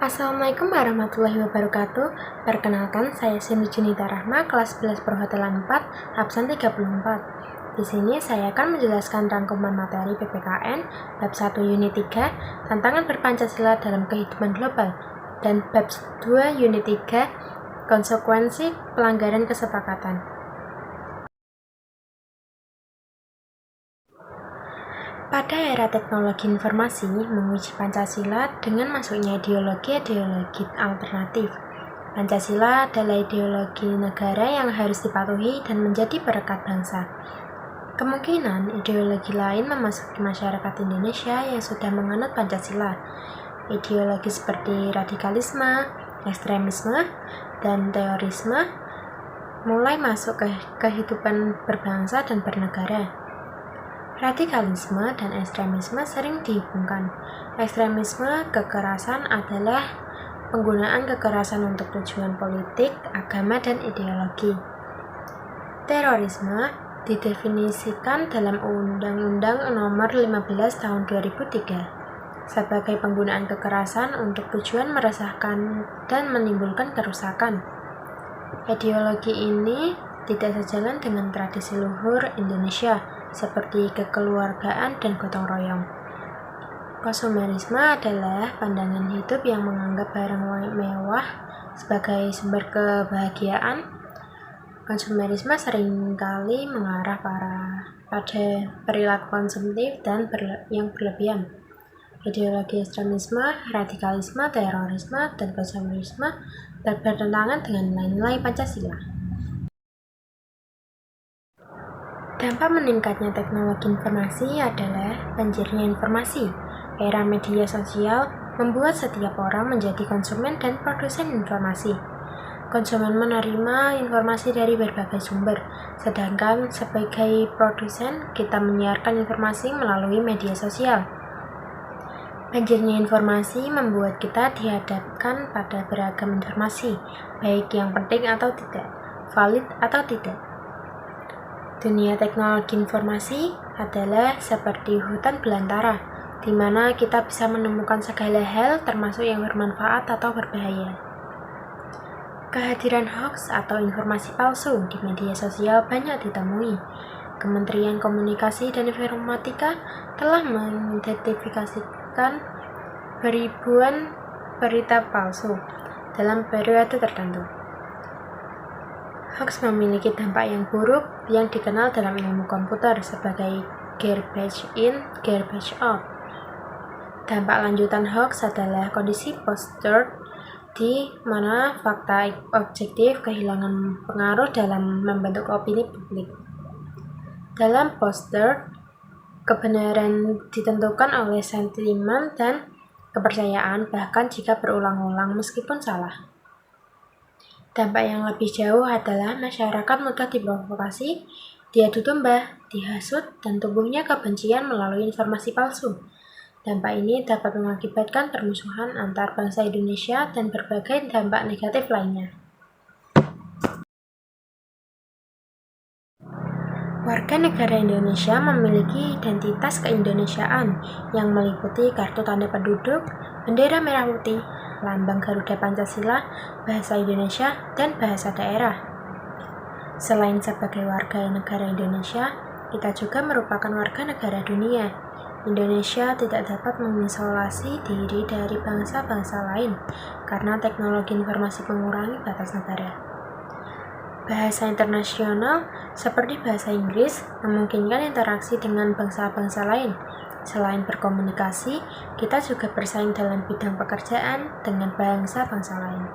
Assalamualaikum warahmatullahi wabarakatuh. Perkenalkan, saya Cindy Junita Rahma, kelas 11 Perhotelan 4, absen 34. Di sini saya akan menjelaskan rangkuman materi PPKN, bab 1 unit 3, tantangan berpancasila dalam kehidupan global, dan bab 2 unit 3, konsekuensi pelanggaran kesepakatan. Pada era teknologi informasi, menguji Pancasila dengan masuknya ideologi-ideologi alternatif. Pancasila adalah ideologi negara yang harus dipatuhi dan menjadi perekat bangsa. Kemungkinan ideologi lain memasuki masyarakat Indonesia yang sudah menganut Pancasila. Ideologi seperti radikalisme, ekstremisme, dan terorisme mulai masuk ke kehidupan berbangsa dan bernegara. Radikalisme dan ekstremisme sering dihubungkan. Ekstremisme kekerasan adalah penggunaan kekerasan untuk tujuan politik, agama, dan ideologi. Terorisme didefinisikan dalam Undang-Undang Nomor 15 Tahun 2003 sebagai penggunaan kekerasan untuk tujuan meresahkan dan menimbulkan kerusakan. Ideologi ini tidak sejalan dengan tradisi luhur Indonesia seperti kekeluargaan dan gotong royong. Konsumerisme adalah pandangan hidup yang menganggap barang mewah sebagai sumber kebahagiaan. Konsumerisme seringkali mengarah pada perilaku konsumtif dan yang berlebihan. Ideologi ekstremisme, radikalisme, terorisme, dan konsumerisme bertentangan dengan nilai-nilai Pancasila. Dampak meningkatnya teknologi informasi adalah banjirnya informasi. Era media sosial membuat setiap orang menjadi konsumen dan produsen informasi. Konsumen menerima informasi dari berbagai sumber, sedangkan sebagai produsen kita menyiarkan informasi melalui media sosial. Banjirnya informasi membuat kita dihadapkan pada beragam informasi, baik yang penting atau tidak, valid atau tidak. Dunia teknologi informasi adalah seperti hutan belantara, di mana kita bisa menemukan segala hal termasuk yang bermanfaat atau berbahaya. Kehadiran hoax atau informasi palsu di media sosial banyak ditemui. Kementerian Komunikasi dan Informatika telah mengidentifikasikan ribuan berita palsu dalam periode tertentu. Hoax memiliki dampak yang buruk yang dikenal dalam ilmu komputer sebagai garbage in, garbage out. Dampak lanjutan hoax adalah kondisi post-truth di mana fakta objektif kehilangan pengaruh dalam membentuk opini publik. Dalam post-truth, kebenaran ditentukan oleh sentimen dan kepercayaan bahkan jika berulang-ulang meskipun salah. Dampak yang lebih jauh adalah masyarakat mudah diprovokasi, diadu domba, dihasut, dan tumbuhnya kebencian melalui informasi palsu. Dampak ini dapat mengakibatkan permusuhan antar bangsa Indonesia dan berbagai dampak negatif lainnya. Warga negara Indonesia memiliki identitas keindonesiaan yang meliputi kartu tanda penduduk, bendera merah putih, lambang Garuda Pancasila, bahasa Indonesia, dan bahasa daerah. Selain sebagai warga negara Indonesia, kita juga merupakan warga negara dunia. Indonesia tidak dapat mengisolasi diri dari bangsa-bangsa lain karena teknologi informasi mengurangi batas negara. Bahasa internasional seperti bahasa Inggris memungkinkan interaksi dengan bangsa-bangsa lain. Selain berkomunikasi, kita juga bersaing dalam bidang pekerjaan dengan bangsa-bangsa lain.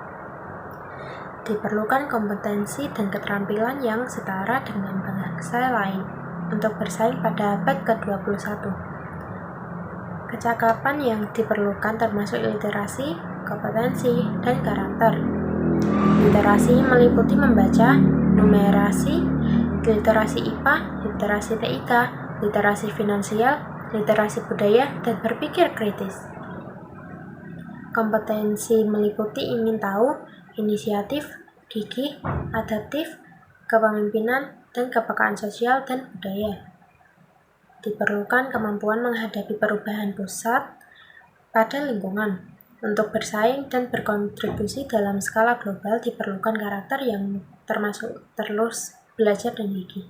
Diperlukan kompetensi dan keterampilan yang setara dengan bangsa lain untuk bersaing pada abad ke-21. Kecakapan yang diperlukan termasuk literasi, kompetensi, dan karakter. Literasi meliputi membaca, numerasi, literasi IPA, literasi TIK, literasi finansial, literasi budaya, dan berpikir kritis. Kompetensi meliputi ingin tahu, inisiatif, gigih, adaptif, kepemimpinan, dan kepekaan sosial dan budaya. Diperlukan kemampuan menghadapi perubahan pusat pada lingkungan. Untuk bersaing dan berkontribusi dalam skala global diperlukan karakter yang termasuk terus belajar dan gigih.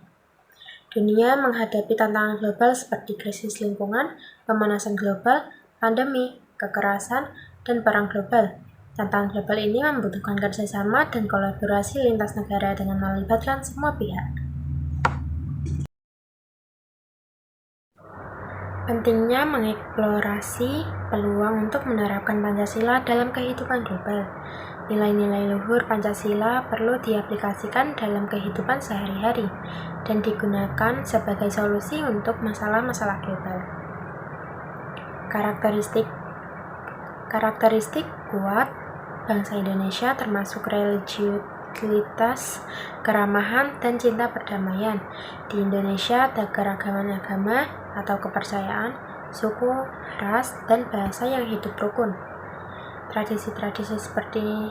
Dunia menghadapi tantangan global seperti krisis lingkungan, pemanasan global, pandemi, kekerasan, dan perang global. Tantangan global ini membutuhkan kerjasama dan kolaborasi lintas negara dengan melibatkan semua pihak. Pentingnya mengeksplorasi peluang untuk menerapkan Pancasila dalam kehidupan global. Nilai-nilai luhur Pancasila perlu diaplikasikan dalam kehidupan sehari-hari dan digunakan sebagai solusi untuk masalah-masalah global. Karakteristik kuat bangsa Indonesia termasuk religiusitas, keramahan, dan cinta perdamaian. Di Indonesia ada keragaman agama atau kepercayaan, suku, ras, dan bahasa yang hidup rukun. Tradisi-tradisi seperti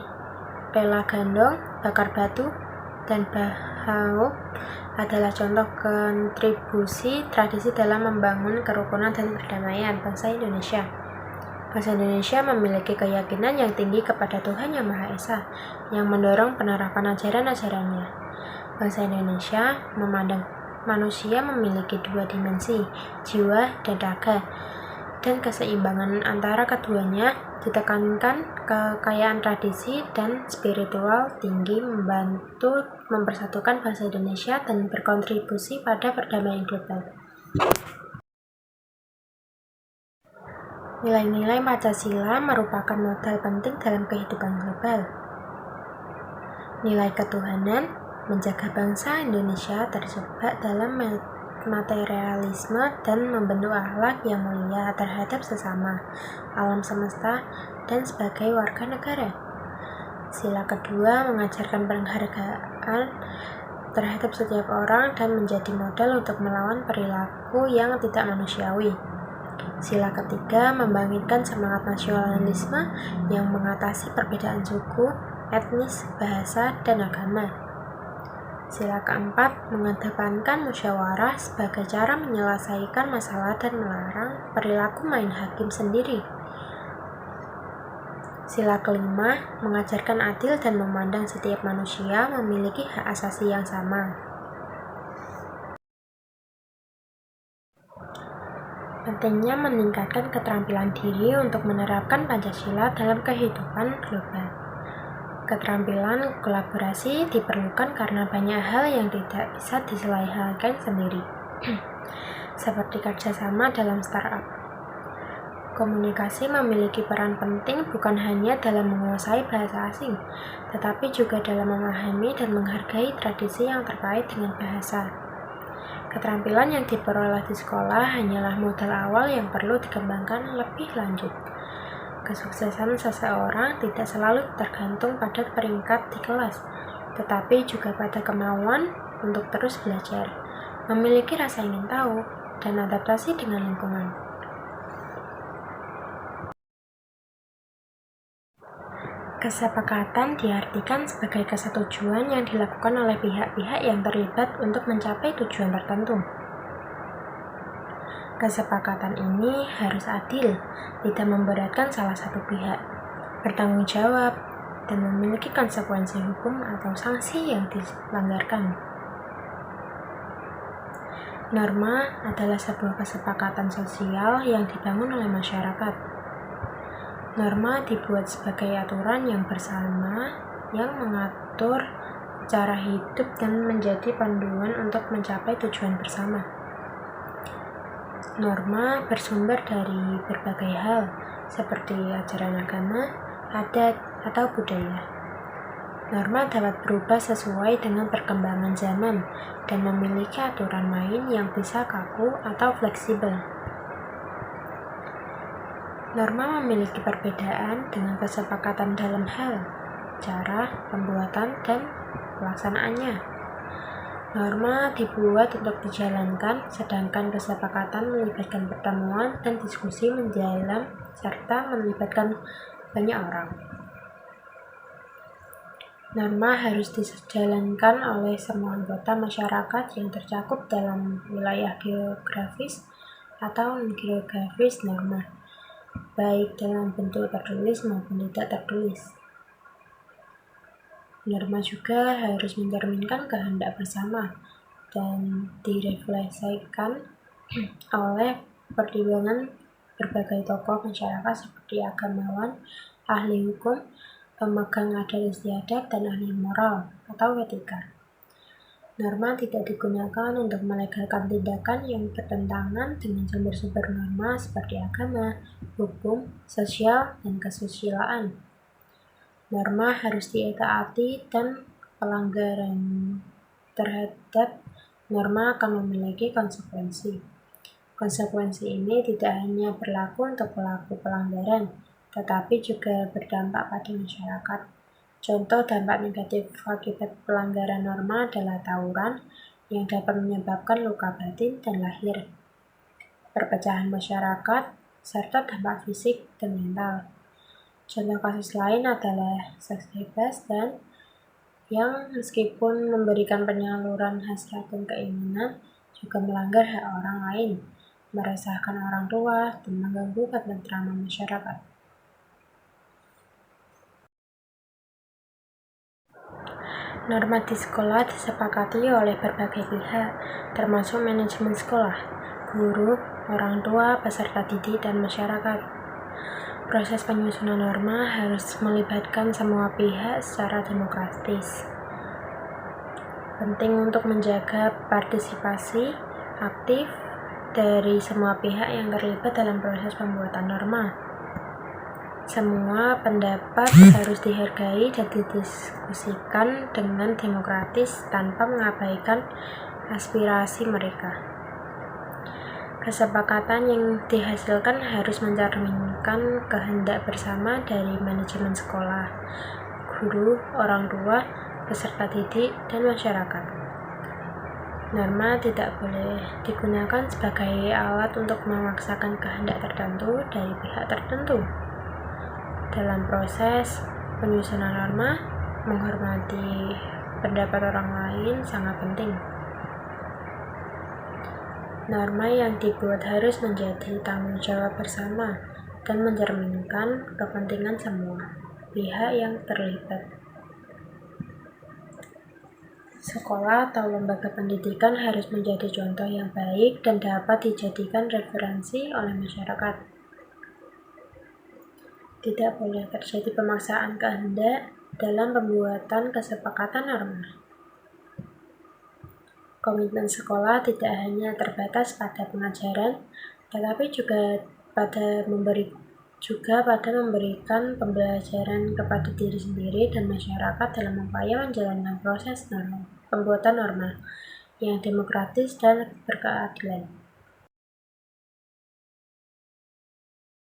pela gandong, bakar batu, dan bahaup adalah contoh kontribusi tradisi dalam membangun kerukunan dan perdamaian bangsa Indonesia. Bangsa Indonesia memiliki keyakinan yang tinggi kepada Tuhan Yang Maha Esa, yang mendorong penerapan ajaran-ajarannya. Bangsa Indonesia memandang manusia memiliki dua dimensi, jiwa dan raga, dan keseimbangan antara keduanya ditekankan. Kekayaan tradisi dan spiritual tinggi membantu mempersatukan bangsa Indonesia dan berkontribusi pada perdamaian global. Nilai-nilai Pancasila merupakan modal penting dalam kehidupan global. Nilai ketuhanan menjaga bangsa Indonesia terjebak dalam materialisme dan membentuk akhlak yang mulia terhadap sesama, alam semesta, dan sebagai warga negara. Sila kedua mengajarkan penghargaan terhadap setiap orang dan menjadi modal untuk melawan perilaku yang tidak manusiawi. Sila ketiga membangkitkan semangat nasionalisme yang mengatasi perbedaan suku, etnis, bahasa, dan agama. Sila keempat mengedepankan musyawarah sebagai cara menyelesaikan masalah dan melarang perilaku main hakim sendiri. Sila kelima mengajarkan adil dan memandang setiap manusia memiliki hak asasi yang sama. Pentingnya meningkatkan keterampilan diri untuk menerapkan Pancasila dalam kehidupan global. Keterampilan kolaborasi diperlukan karena banyak hal yang tidak bisa diselesaikan sendiri, seperti kerjasama dalam startup. Komunikasi memiliki peran penting bukan hanya dalam menguasai bahasa asing, tetapi juga dalam memahami dan menghargai tradisi yang terkait dengan bahasa. Keterampilan yang diperoleh di sekolah hanyalah modal awal yang perlu dikembangkan lebih lanjut. Kesuksesan seseorang tidak selalu tergantung pada peringkat di kelas, tetapi juga pada kemauan untuk terus belajar, memiliki rasa ingin tahu, dan adaptasi dengan lingkungan. Kesepakatan diartikan sebagai kesetujuan yang dilakukan oleh pihak-pihak yang terlibat untuk mencapai tujuan tertentu. Kesepakatan ini harus adil, tidak memberatkan salah satu pihak, bertanggung jawab, dan memiliki konsekuensi hukum atau sanksi yang dilanggarkan. Norma adalah sebuah kesepakatan sosial yang dibangun oleh masyarakat. Norma dibuat sebagai aturan yang bersama yang mengatur cara hidup dan menjadi panduan untuk mencapai tujuan bersama. Norma bersumber dari berbagai hal, seperti ajaran agama, adat, atau budaya. Norma dapat berubah sesuai dengan perkembangan zaman dan memiliki aturan main yang bisa kaku atau fleksibel. Norma memiliki perbedaan dengan kesepakatan dalam hal, cara, pembuatan, dan pelaksanaannya. Norma dibuat untuk dijalankan, sedangkan kesepakatan melibatkan pertemuan dan diskusi mendalam serta melibatkan banyak orang. Norma harus dijalankan oleh semua anggota masyarakat yang tercakup dalam wilayah geografis atau non-geografis norma. baik dalam bentuk tertulis maupun tidak tertulis. Norma juga harus mencerminkan kehendak bersama dan direfleksikan oleh pertimbangan berbagai tokoh masyarakat seperti agamawan, ahli hukum, pemegang adat istiadat, dan ahli moral atau etika. Norma tidak digunakan untuk melegalkan tindakan yang bertentangan dengan sumber-sumber norma seperti agama, hukum, sosial, dan kesusilaan. Norma harus ditaati dan pelanggaran terhadap norma akan memiliki konsekuensi. Konsekuensi ini tidak hanya berlaku untuk pelaku pelanggaran, tetapi juga berdampak pada masyarakat. Contoh dampak negatif akibat pelanggaran norma adalah tawuran yang dapat menyebabkan luka batin dan lahir, perpecahan masyarakat, serta dampak fisik dan mental. Contoh kasus lain adalah seks bebas dan yang meskipun memberikan penyaluran hasrat dan keinginan, juga melanggar hak orang lain, meresahkan orang tua, dan mengganggu ketentraman masyarakat. Norma di sekolah disepakati oleh berbagai pihak, termasuk manajemen sekolah, guru, orang tua, peserta didik, dan masyarakat. Proses penyusunan norma harus melibatkan semua pihak secara demokratis. Penting untuk menjaga partisipasi aktif dari semua pihak yang terlibat dalam proses pembuatan norma. Semua pendapat harus dihargai dan didiskusikan dengan demokratis tanpa mengabaikan aspirasi mereka. Kesepakatan yang dihasilkan harus mencerminkan kehendak bersama dari manajemen sekolah, guru, orang tua, peserta didik, dan masyarakat. Norma tidak boleh digunakan sebagai alat untuk memaksakan kehendak tertentu dari pihak tertentu. Dalam proses penyusunan norma, menghormati pendapat orang lain sangat penting. Norma yang dibuat harus menjadi tanggung jawab bersama dan mencerminkan kepentingan semua pihak yang terlibat. Sekolah atau lembaga pendidikan harus menjadi contoh yang baik dan dapat dijadikan referensi oleh masyarakat. Tidak boleh terjadi pemaksaan kehendak dalam pembuatan kesepakatan norma. Komitmen sekolah tidak hanya terbatas pada pengajaran, tetapi juga pada memberikan pembelajaran kepada diri sendiri dan masyarakat dalam upaya menjalankan proses pembuatan norma yang demokratis dan berkeadilan.